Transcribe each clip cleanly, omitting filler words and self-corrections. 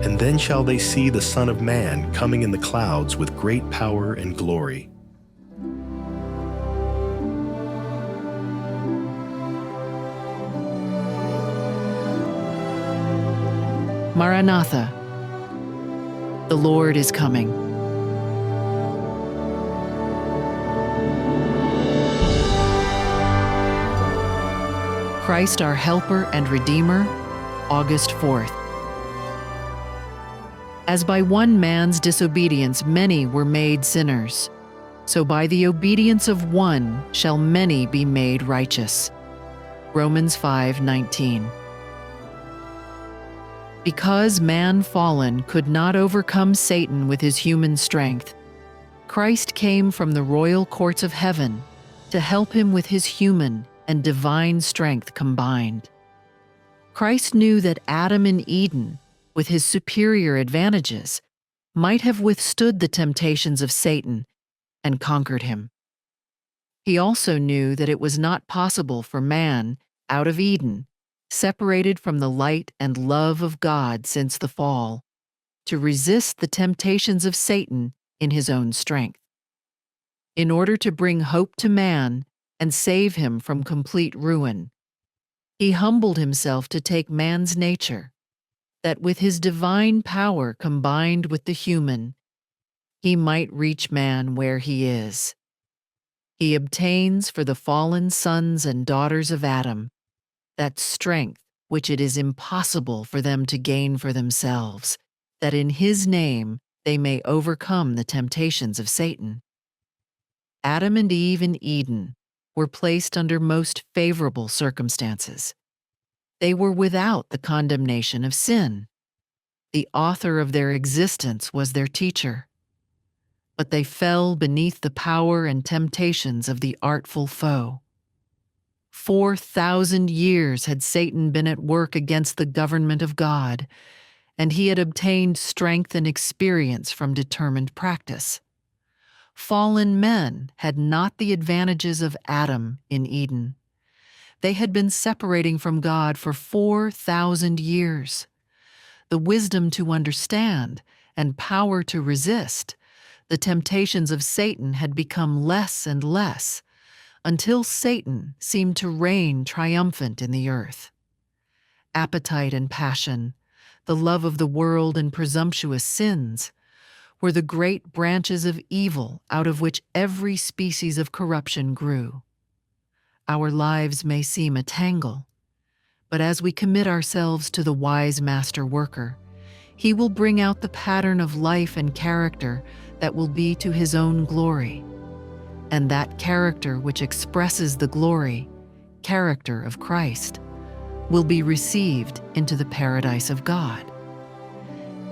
And then shall they see the Son of Man coming in the clouds with great power and glory. Maranatha, the Lord is coming. Christ our Helper and Redeemer, August 4th. As by one man's disobedience many were made sinners, so by the obedience of one shall many be made righteous. Romans 5:19. Because man fallen could not overcome Satan with his human strength, Christ came from the royal courts of heaven to help him with his human and divine strength combined. Christ knew that Adam in Eden, with his superior advantages, might have withstood the temptations of Satan and conquered him. He also knew that it was not possible for man, out of Eden, separated from the light and love of God since the fall, to resist the temptations of Satan in his own strength. In order to bring hope to man and save him from complete ruin, he humbled himself to take man's nature, that with his divine power combined with the human, he might reach man where he is. He obtains for the fallen sons and daughters of Adam that strength which it is impossible for them to gain for themselves, that in his name they may overcome the temptations of Satan. Adam and Eve in Eden were placed under most favorable circumstances. They were without the condemnation of sin. The author of their existence was their teacher. But they fell beneath the power and temptations of the artful foe. 4,000 years had Satan been at work against the government of God, and he had obtained strength and experience from determined practice. Fallen men had not the advantages of Adam in Eden. They had been separating from God for 4,000 years. The wisdom to understand and power to resist the temptations of Satan had become less and less, until Satan seemed to reign triumphant in the earth. Appetite and passion, the love of the world and presumptuous sins, were the great branches of evil out of which every species of corruption grew. Our lives may seem a tangle, but as we commit ourselves to the wise master worker, he will bring out the pattern of life and character that will be to his own glory. And that character which expresses the glory, character of Christ, will be received into the paradise of God.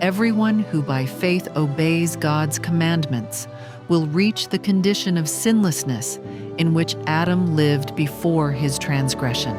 Everyone who by faith obeys God's commandments will reach the condition of sinlessness in which Adam lived before his transgression.